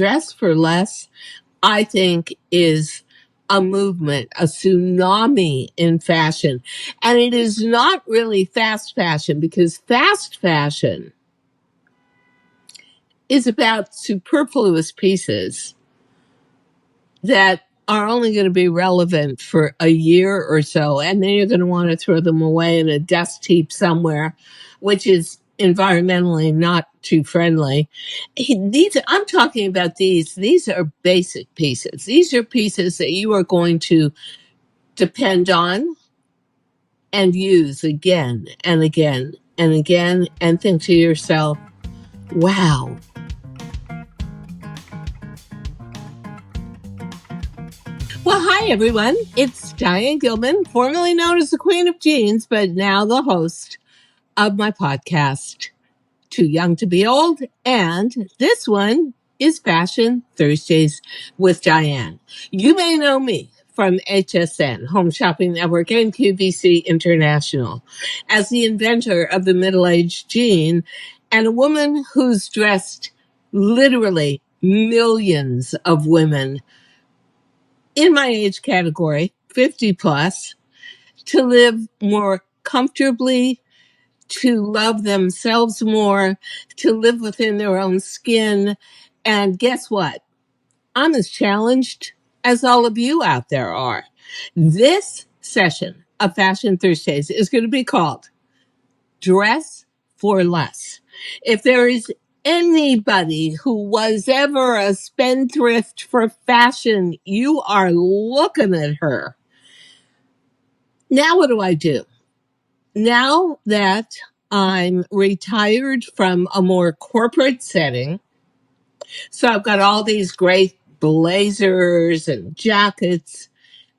dress for less, I think, is a movement, a tsunami in fashion. And it is not really fast fashion, because fast fashion is about superfluous pieces that are only going to be relevant for a year or so, and then you're going to want to throw them away in a dust heap somewhere, which is environmentally not too friendly. I'm talking about these are basic pieces. These are pieces that you are going to depend on and use again and again and again, and think to yourself, wow. Well, hi, everyone. It's Diane Gilman, formerly known as the Queen of Jeans, but now the host of my podcast, Too Young to Be Old. And this one is Fashion Thursdays with Diane. You may know me from HSN, Home Shopping Network, and QVC International, as the inventor of the middle-aged jean and a woman who's dressed literally millions of women in my age category, 50 plus, to live more comfortably, to love themselves more, to live within their own skin. And guess what? I'm as challenged as all of you out there are. This session of Fashion Thursdays is going to be called Dress for Less. If there is anybody who was ever a spendthrift for fashion, you are looking at her. Now, what do I do? Now that I'm retired from a more corporate setting, so I've got all these great blazers and jackets,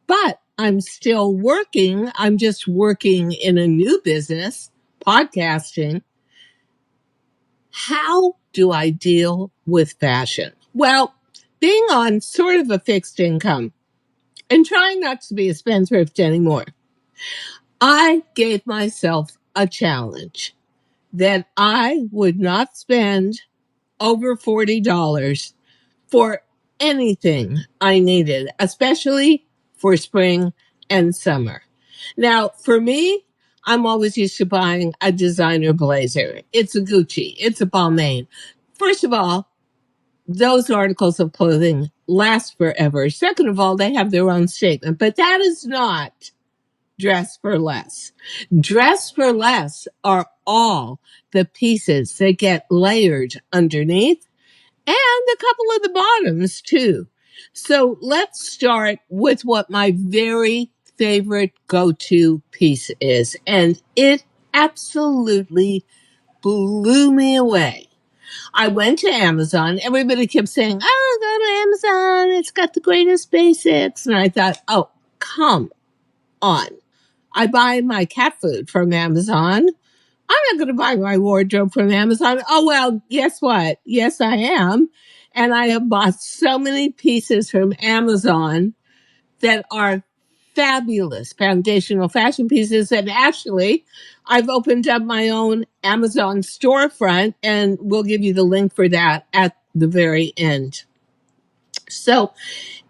but I'm still working. I'm just working in a new business, podcasting. How do I deal with fashion? Well, being on sort of a fixed income and trying not to be a spendthrift anymore, I gave myself a challenge that I would not spend over $40 for anything I needed, especially for spring and summer. Now, for me, I'm always used to buying a designer blazer. It's a Gucci. It's a Balmain. First of all, those articles of clothing last forever. Second of all, they have their own statement, but that is not dress for less. Dress for less are all the pieces that get layered underneath and a couple of the bottoms too. So let's start with what my very favorite go-to piece is. And it absolutely blew me away. I went to Amazon. Everybody kept saying, oh, go to Amazon. It's got the greatest basics. And I thought, oh, come on. I buy my cat food from Amazon. I'm not going to buy my wardrobe from Amazon. Oh, well, guess what? Yes, I am. And I have bought so many pieces from Amazon that are fabulous foundational fashion pieces. And actually, I've opened up my own Amazon storefront, and we'll give you the link for that at the very end. So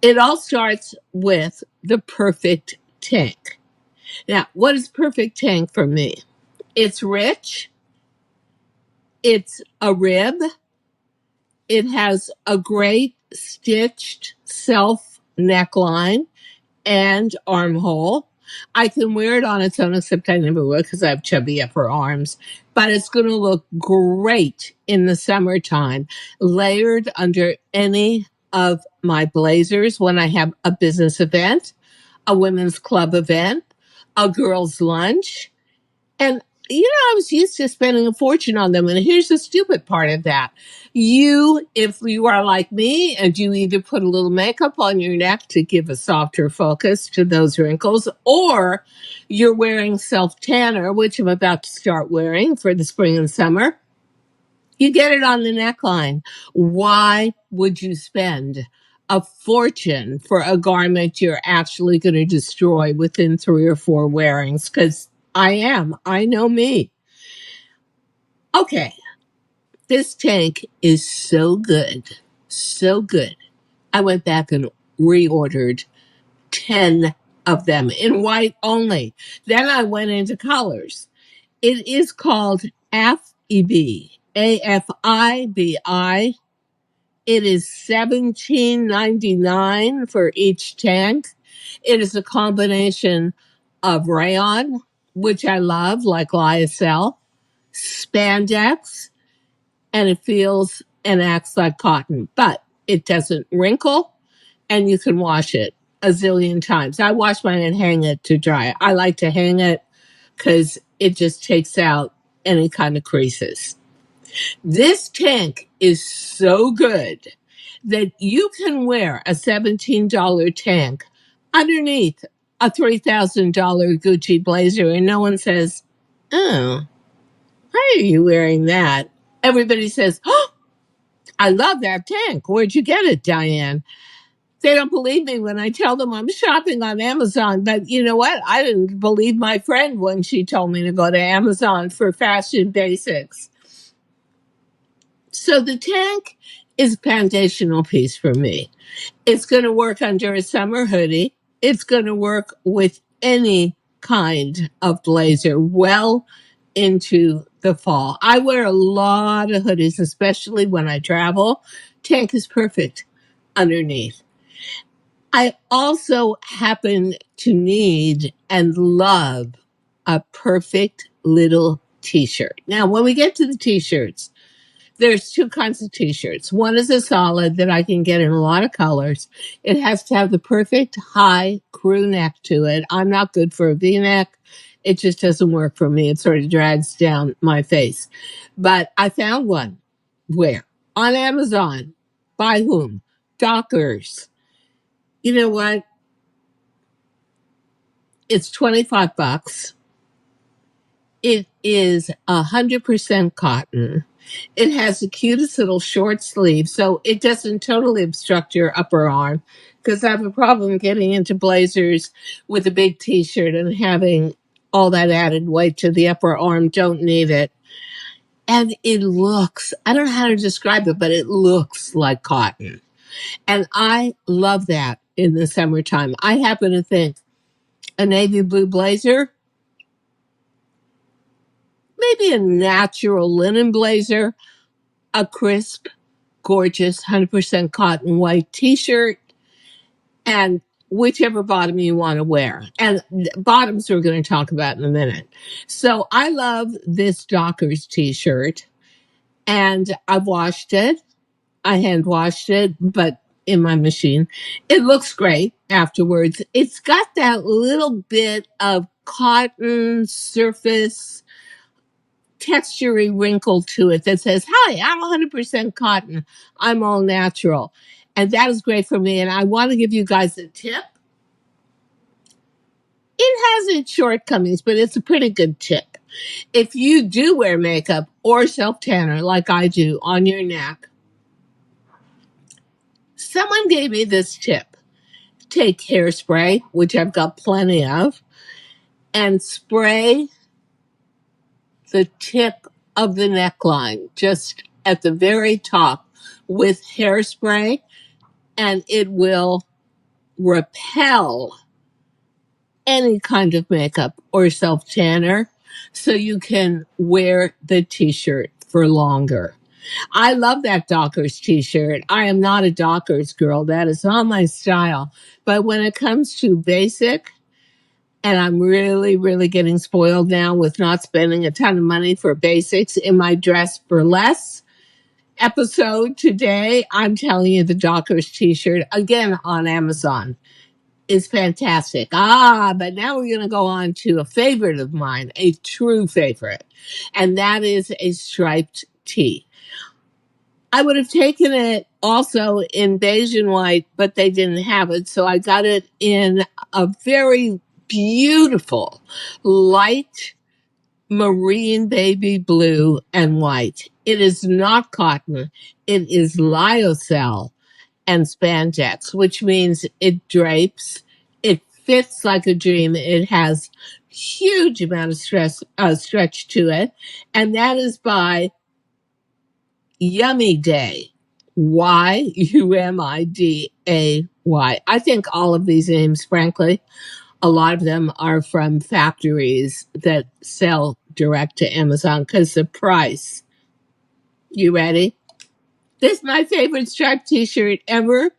it all starts with the perfect tank. Now, what is perfect tank for me? It's rich. It's a rib. It has a great stitched self neckline and armhole. I can wear it on its own, except I never will because I have chubby upper arms. But it's going to look great in the summertime, layered under any of my blazers when I have a business event, a women's club event, a girls' lunch. And, I was used to spending a fortune on them. And here's the stupid part of that. If you are like me and you either put a little makeup on your neck to give a softer focus to those wrinkles, or you're wearing self-tanner, which I'm about to start wearing for the spring and summer, you get it on the neckline. Why would you spend a fortune for a garment you're actually going to destroy within 3 or 4 wearings? Because I know me. Okay, this tank is so good. so good. I went back and reordered 10 of them in white only. Then I went into colors. It is called Afibi, Afibi. It is $17.99 for each tank. It is a combination of rayon, which I love, like lyocell, spandex, and it feels and acts like cotton, but it doesn't wrinkle, and you can wash it a zillion times. I wash mine and hang it to dry. I like to hang it because it just takes out any kind of creases. This tank is so good that you can wear a $17 tank underneath a $3,000 Gucci blazer, and no one says, "Oh, why are you wearing that?" Everybody says, "Oh, I love that tank. Where'd you get it, Diane?" They don't believe me when I tell them I'm shopping on Amazon. But you know what? I didn't believe my friend when she told me to go to Amazon for fashion basics. So the tank is a foundational piece for me. It's going to work under a summer hoodie. It's going to work with any kind of blazer well into the fall. I wear a lot of hoodies, especially when I travel. Tank is perfect underneath. I also happen to need and love a perfect little t-shirt. Now, when we get to the t-shirts, there's two kinds of t-shirts. One is a solid that I can get in a lot of colors. It has to have the perfect high crew neck to it. I'm not good for a V-neck. It just doesn't work for me. It sort of drags down my face. But I found one. Where? On Amazon. By whom? Dockers. You know what? It's 25 bucks. It is 100% cotton. It has the cutest little short sleeve, so it doesn't totally obstruct your upper arm, because I have a problem getting into blazers with a big t-shirt and having all that added weight to the upper arm. Don't need it. And it looks, I don't know how to describe it, but it looks like cotton. And I love that in the summertime. I happen to think a navy blue blazer, maybe a natural linen blazer, a crisp, gorgeous 100% cotton white t-shirt, and whichever bottom you want to wear. And bottoms we're going to talk about in a minute. So I love this Dockers t-shirt, and I've washed it. I hand washed it, but in my machine. It looks great afterwards. It's got that little bit of cotton surface textury wrinkle to it that says, "Hi, I'm 100% cotton. I'm all natural." And that is great for me. And I want to give you guys a tip. It has its shortcomings, but it's a pretty good tip. If you do wear makeup or self-tanner like I do on your neck, someone gave me this tip. Take hairspray, which I've got plenty of, and spray the tip of the neckline just at the very top with hairspray, and it will repel any kind of makeup or self tanner, so you can wear the t-shirt for longer. I love that Dockers t-shirt. I am not a Dockers girl. That is not my style. But when it comes to basic, and I'm really, really getting spoiled now with not spending a ton of money for basics in my dress for less episode today, I'm telling you the Dockers t-shirt, again on Amazon, is fantastic. But now we're going to go on to a favorite of mine, a true favorite, and that is a striped tee. I would have taken it also in beige and white, but they didn't have it, so I got it in a very beautiful light marine baby blue and white. It is not cotton. It is lyocell and spandex, which means it drapes. It fits like a dream. It has huge amount of stretch to it, and that is by Yummy Day. Yumiday. I think all of these names, frankly, a lot of them are from factories that sell direct to Amazon because the price. You ready? This is my favorite striped t-shirt ever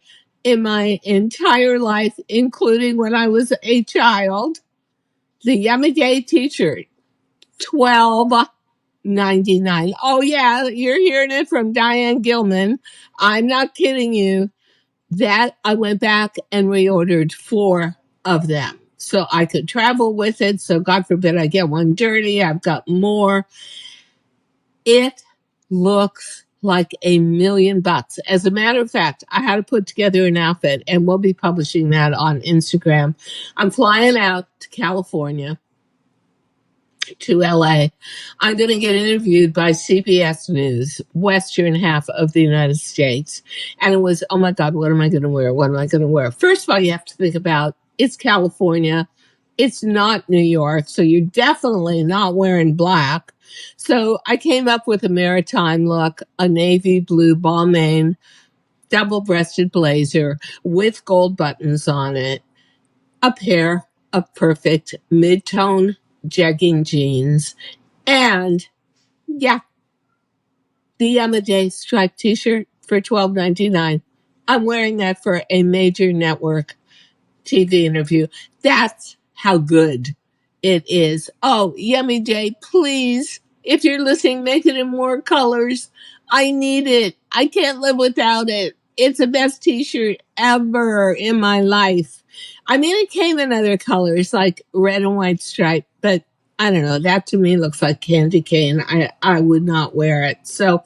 in my entire life, including when I was a child. The Yummy Day t-shirt, $12.99. Oh yeah, you're hearing it from Diane Gilman. I'm not kidding you. That I went back and reordered 4 of them so I could travel with it. So God forbid I get one dirty. I've got more. It looks like $1,000,000. As a matter of fact, I had to put together an outfit and we'll be publishing that on Instagram. I'm flying out to California, to LA. I'm going to get interviewed by CBS News, Western half of the United States. And it was, oh my God, what am I going to wear? What am I going to wear? First of all, you have to think about it's California. It's not New York. So you're definitely not wearing black. So I came up with a maritime look, a navy blue balmain, double-breasted blazer with gold buttons on it, a pair of perfect mid-tone jegging jeans, and yeah, the Yamaday striped t-shirt for $12.99. I'm wearing that for a major network TV interview. That's how good it is. Oh, Yummy Day, please, if you're listening, make it in more colors. I need it. I can't live without it. It's the best t-shirt ever in my life. I mean, it came in other colors like red and white stripe, but I don't know. That to me looks like candy cane. I would not wear it. So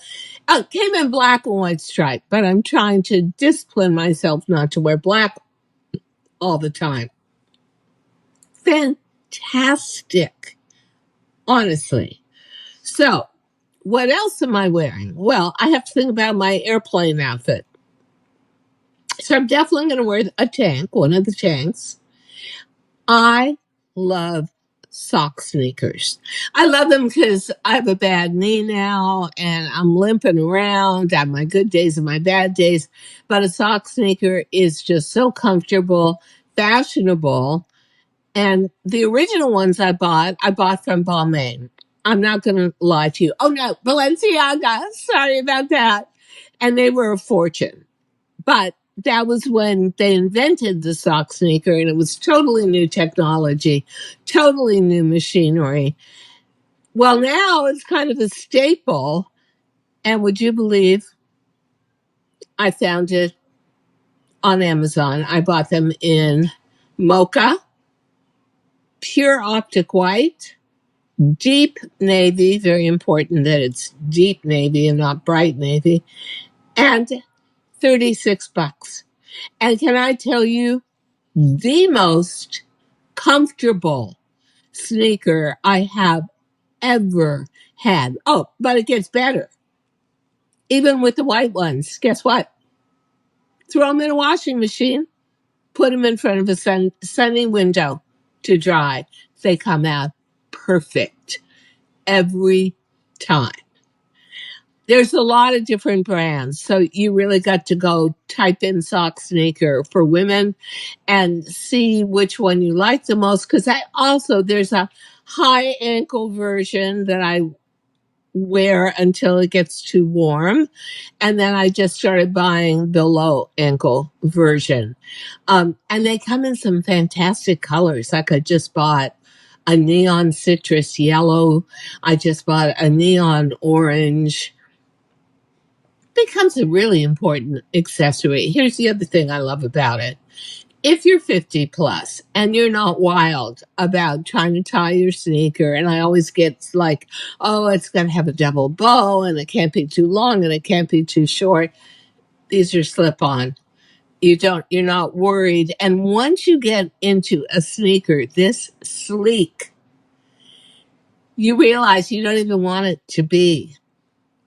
it came in black and white stripe, but I'm trying to discipline myself not to wear black all the time. Fantastic, honestly. So, what else am I wearing? Well, I have to think about my airplane outfit. So, I'm definitely going to wear a tank, one of the tanks. I love sock sneakers. I love them because I have a bad knee now and I'm limping around. I have my good days and my bad days. But a sock sneaker is just so comfortable, fashionable. And the original ones I bought from Balmain. I'm not going to lie to you. Oh no, Balenciaga. Sorry about that. And they were a fortune. But that was when they invented the sock sneaker and it was totally new technology, totally new machinery. Well, now it's kind of a staple. And would you believe I found it on Amazon? I bought them in mocha, pure optic white, deep navy, very important that it's deep navy and not bright navy, and $36. And can I tell you, the most comfortable sneaker I have ever had. Oh, but it gets better. Even with the white ones, guess what? Throw them in a washing machine, put them in front of a sunny window to dry. They come out perfect every time. There's a lot of different brands. So you really got to go type in sock sneaker for women and see which one you like the most. Cause there's a high ankle version that I wear until it gets too warm. And then I just started buying the low ankle version. And they come in some fantastic colors. Like I just bought a neon citrus yellow. I just bought a neon orange. Becomes a really important accessory. Here's the other thing I love about it. If you're 50 plus and you're not wild about trying to tie your sneaker, and I always get like, oh, it's going to have a double bow and it can't be too long and it can't be too short. These are slip on. You're not worried. And once you get into a sneaker this sleek, you realize you don't even want it to be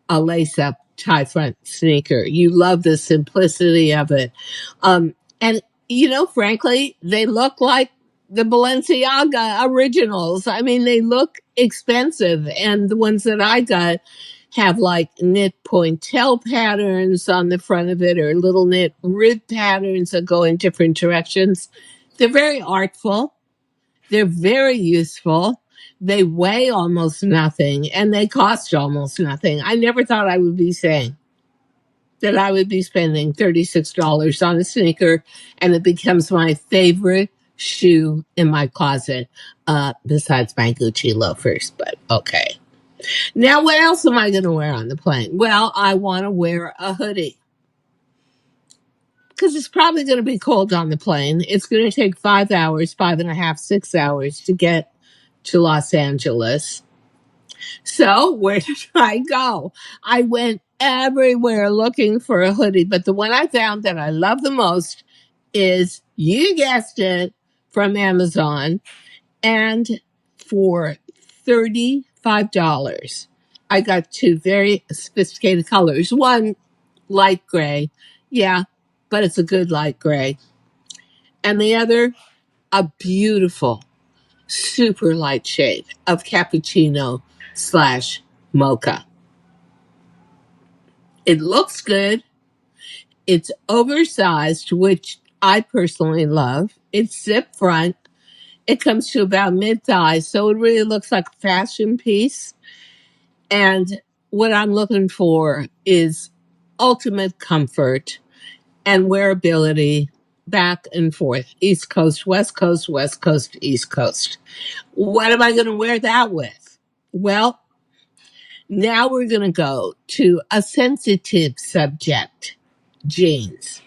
a lace-up tie front sneaker. You love the simplicity of it. And, frankly, they look like the Balenciaga originals. I mean, they look expensive. And the ones that I got, have like knit pointelle patterns on the front of it or little knit rib patterns that go in different directions. They're very artful. They're very useful. They weigh almost nothing and they cost almost nothing. I never thought I would be saying that I would be spending $36 on a sneaker and it becomes my favorite shoe in my closet, besides my Gucci loafers, but okay. Now, what else am I going to wear on the plane? Well, I want to wear a hoodie because it's probably going to be cold on the plane. It's going to take 5 hours, 5.5, 6 hours to get to Los Angeles. So where did I go? I went everywhere looking for a hoodie, but the one I found that I love the most is, you guessed it, from Amazon, and for $35. I got two very sophisticated colors. One, light gray. Yeah, but it's a good light gray. And the other, a beautiful, super light shade of cappuccino slash mocha. It looks good. It's oversized, which I personally love. It's zip front. It comes to about mid-thigh, so it really looks like a fashion piece. And what I'm looking for is ultimate comfort and wearability back and forth. East Coast, West Coast, West Coast, East Coast. What am I going to wear that with? Well, now we're going to go to a sensitive subject, jeans.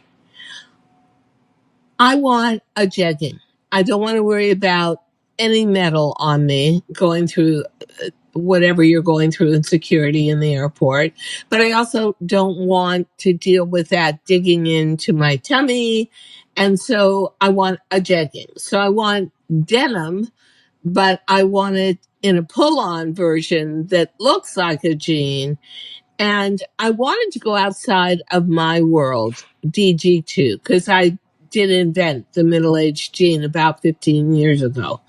I want a jegging. I don't want to worry about any metal on me going through whatever you're going through in security in the airport. But I also don't want to deal with that digging into my tummy. And so I want a jegging. So I want denim, but I want it in a pull-on version that looks like a jean. And I wanted to go outside of my world, DG2, because I did invent the middle-aged jean about 15 years ago.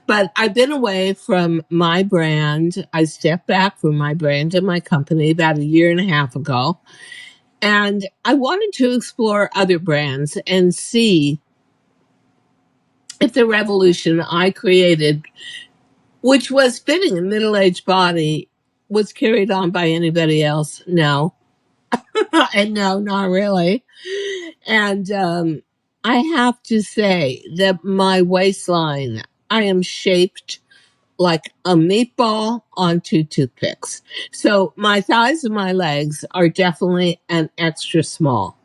But I've been away from my brand. I stepped back from my brand and my company about a year and a half ago. And I wanted to explore other brands and see if the revolution I created, which was fitting a middle-aged body, was carried on by anybody else. No. And no, not really. And I have to say that my waistline, I am shaped like a meatball on two toothpicks. So my thighs and my legs are definitely an extra small,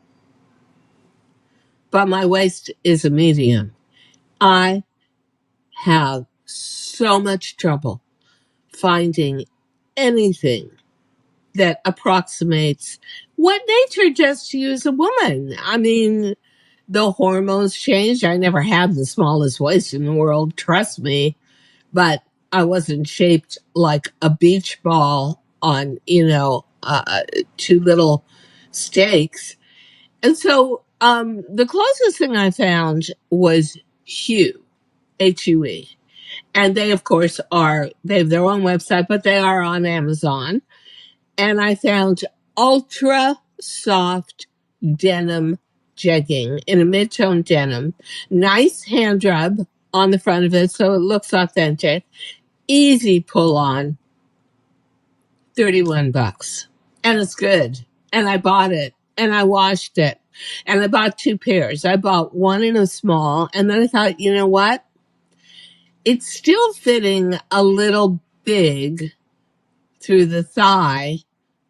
but my waist is a medium. I have so much trouble finding anything that approximates what nature does to you as a woman. I mean, the hormones changed. I never had the smallest waist in the world, trust me, but I wasn't shaped like a beach ball on, two little stakes. And so the closest thing I found was Hue, Hue. And they, of course, they have their own website, but they are on Amazon. And I found ultra soft denim jegging in a mid-tone denim. Nice hand rub on the front of it so it looks authentic. Easy pull on. $31. And it's good. And I bought it. And I washed it. And I bought two pairs. I bought one in a small. And then I thought, you know what? It's still fitting a little big through the thigh,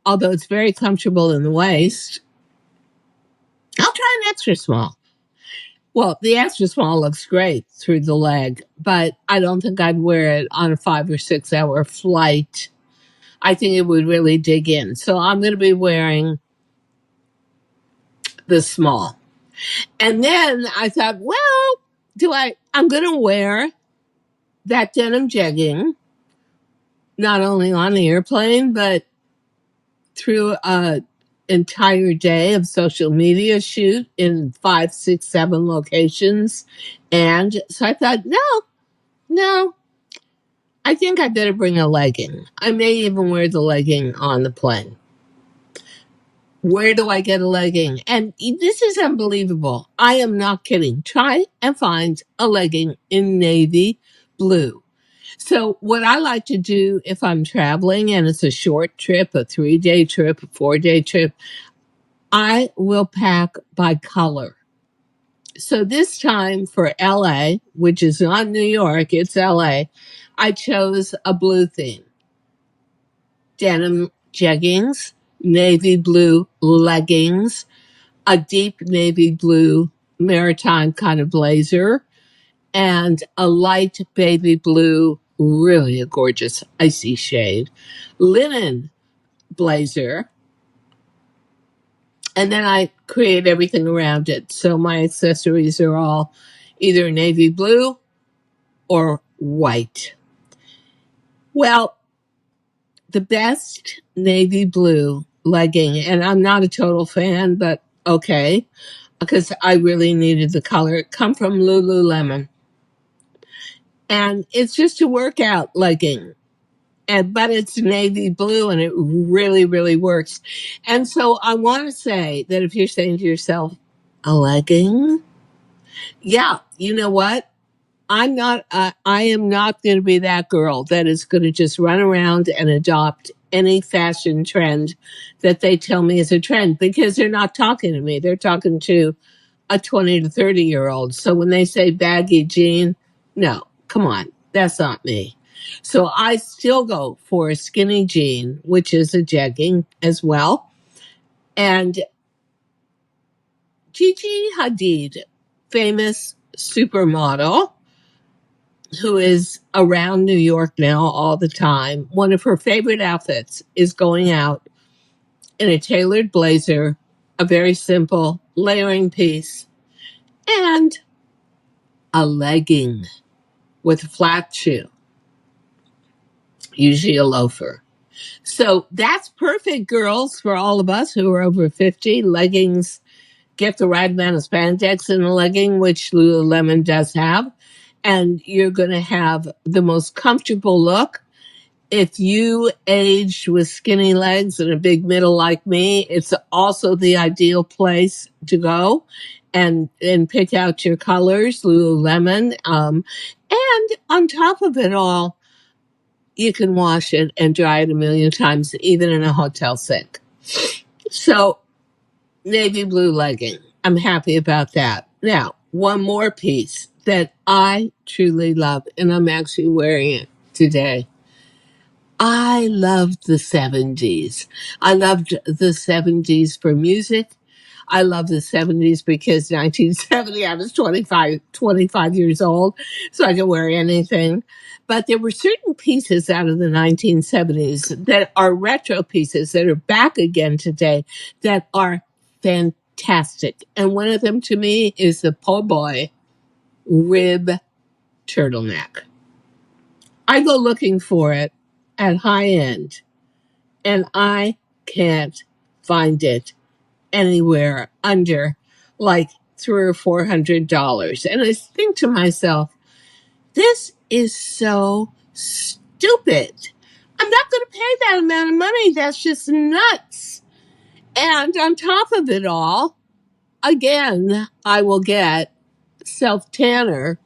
although it's very comfortable in the waist. I'll try an extra small. Well, the extra small looks great through the leg, but I don't think I'd wear it on a 5 or 6 hour flight. I think it would really dig in. So I'm going to be wearing the small. And then I thought, well, I'm going to wear that denim jegging, not only on the airplane, but through a entire day of social media shoot in 5, 6, 7 locations. And so I thought, no, I think I better bring a legging. I may even wear the legging on the plane. Where do I get a legging? And this is unbelievable. I am not kidding. Try and find a legging in navy blue. So what I like to do if I'm traveling and it's a short trip, a 3-day trip, a 4-day trip, I will pack by color. So this time for LA, which is not New York, it's LA, I chose a blue theme. Denim jeggings, navy blue leggings, a deep navy blue maritime kind of blazer, and a light baby blue, really a gorgeous icy shade, linen blazer. And then I create everything around it. So my accessories are all either navy blue or white. Well, the best navy blue legging, and I'm not a total fan, but okay, because I really needed the color, come from Lululemon. And it's just a workout legging. But it's navy blue and it really, really works. And so I want to say that if you're saying to yourself, a legging? Yeah, you know what? I am not going to be that girl that is going to just run around and adopt any fashion trend that they tell me is a trend because they're not talking to me. They're talking to a 20 to 30-year-old. So when they say baggy jean, no, come on, that's not me. So I still go for a skinny jean, which is a jegging as well. And Gigi Hadid, famous supermodel, who is around New York now all the time, one of her favorite outfits is going out in a tailored blazer, a very simple layering piece, and a legging with a flat shoe, usually a loafer. So that's perfect, girls, for all of us who are over 50. Leggings get the right amount of spandex in a legging, which Lululemon does have. And you're going to have the most comfortable look. If you aged with skinny legs and a big middle like me, it's also the ideal place to go and pick out your colors, Lululemon. And on top of it all, you can wash it and dry it a million times, even in a hotel sink. So, navy blue legging. I'm happy about that. Now, one more piece that I truly love, and I'm actually wearing it today. I loved the 70s. I loved the 70s for music. I love the 70s because 1970, I was 25 years old, so I could wear anything. But there were certain pieces out of the 1970s that are retro pieces that are back again today that are fantastic. And one of them to me is the po' boy rib turtleneck. I go looking for it at high end and I can't find it anywhere under like $300 or $400. And I think to myself, this is so stupid. I'm not going to pay that amount of money. That's just nuts. And on top of it all, again, I will get self tanner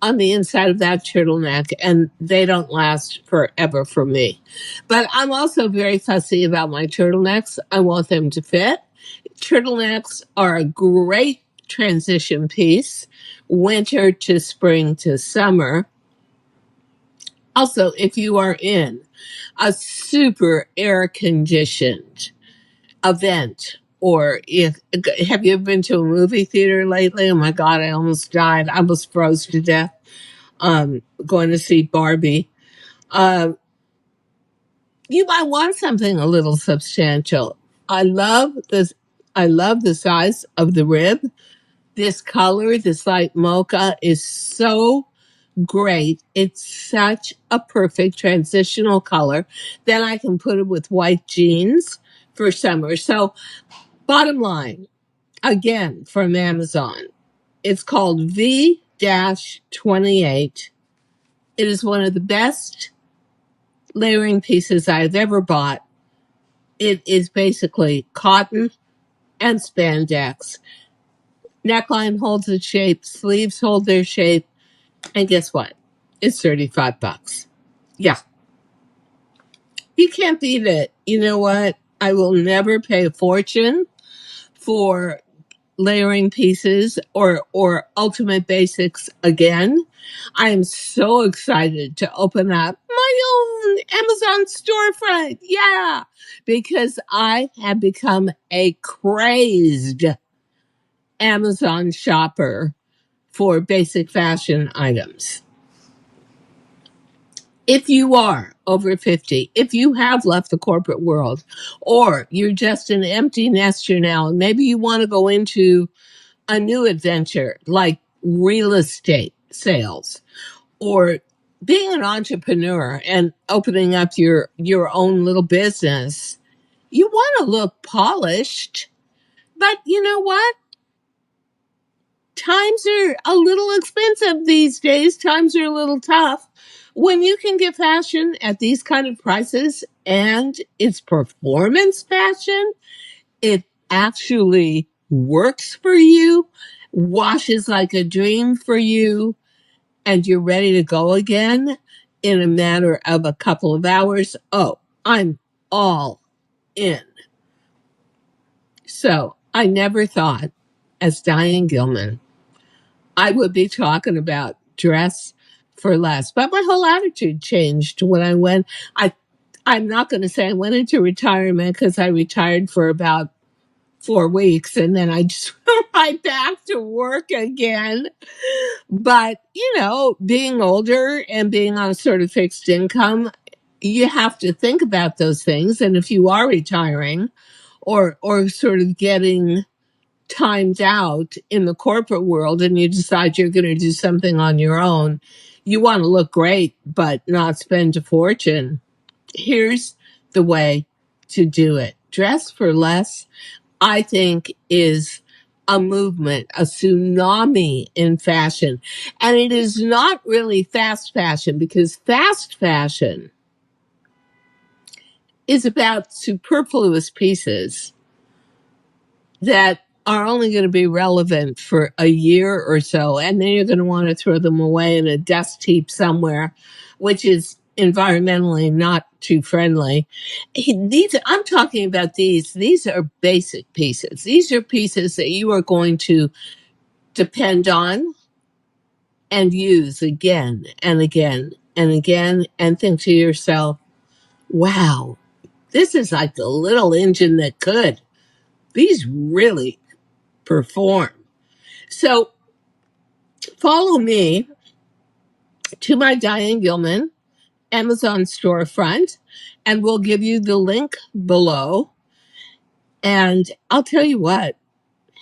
on the inside of that turtleneck, and they don't last forever for me. But I'm also very fussy about my turtlenecks. I want them to fit. Turtlenecks are a great transition piece, winter to spring to summer. Also, if you are in a super air conditioned event, or if have you ever been to a movie theater lately? Oh my God, I almost died. I almost froze to death going to see Barbie. Uh, you might want something a little substantial. I love this. I love the size of the rib. This color, this light mocha, is so great. It's such a perfect transitional color. Then I can put it with white jeans for summer. So, bottom line, again, from Amazon, it's called V 28. It is one of the best layering pieces I've ever bought. It is basically cotton and spandex. Neckline holds its shape, sleeves hold their shape, and guess what? It's $35. Yeah, you can't beat it. You know what? I will never pay a fortune for layering pieces or ultimate basics again. I am so excited to open up my own Amazon storefront. Yeah, because I have become a crazed Amazon shopper for basic fashion items. If you are over 50, if you have left the corporate world, or you're just an empty nester now, and maybe you want to go into a new adventure like real estate sales or being an entrepreneur and opening up your own little business, you want to look polished. But you know what? Times are a little expensive these days. Times are a little tough. When you can get fashion at these kind of prices and it's performance fashion, it actually works for you, washes like a dream for you, and you're ready to go again in a matter of a couple of hours. Oh, I'm all in. So I never thought, as Diane Gilman, I would be talking about dress for less. But my whole attitude changed when I went. I'm not going to say I went into retirement because I retired for about 4 weeks and then I just went right back to work again. But, being older and being on a sort of fixed income, you have to think about those things. And if you are retiring or sort of getting timed out in the corporate world and you decide you're going to do something on your own, you want to look great, but not spend a fortune. Here's the way to do it. Dress for less, I think, is a movement, a tsunami in fashion. And it is not really fast fashion because fast fashion is about superfluous pieces that are only going to be relevant for a year or so. And then you're going to want to throw them away in a dust heap somewhere, which is environmentally not too friendly. I'm talking about these are basic pieces. These are pieces that you are going to depend on and use again and again and again and think to yourself, wow, this is like the little engine that could. These really perform. So follow me to my Diane Gilman Amazon storefront, and we'll give you the link below. And I'll tell you what,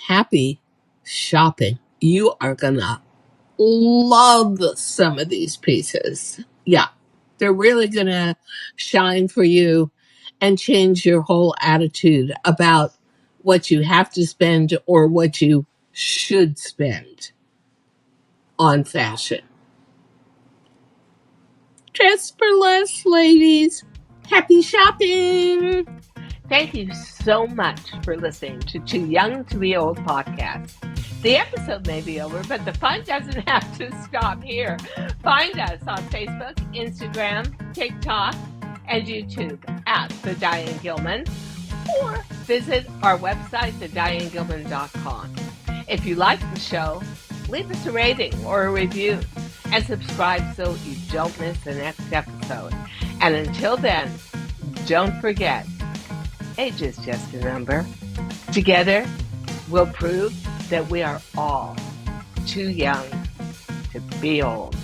happy shopping. You are gonna love some of these pieces. Yeah, they're really gonna shine for you and change your whole attitude about what you have to spend or what you should spend on fashion. Dress for less, ladies. Happy shopping. Thank you so much for listening to Too Young to Be Old podcast. The episode may be over, but the fun doesn't have to stop here. Find us on Facebook, Instagram, TikTok, and YouTube at The Diane Gilman, or visit our website, thedianegilman.com. If you like the show, leave us a rating or a review and subscribe so you don't miss the next episode. And until then, don't forget, age is just a number. Together, we'll prove that we are all too young to be old.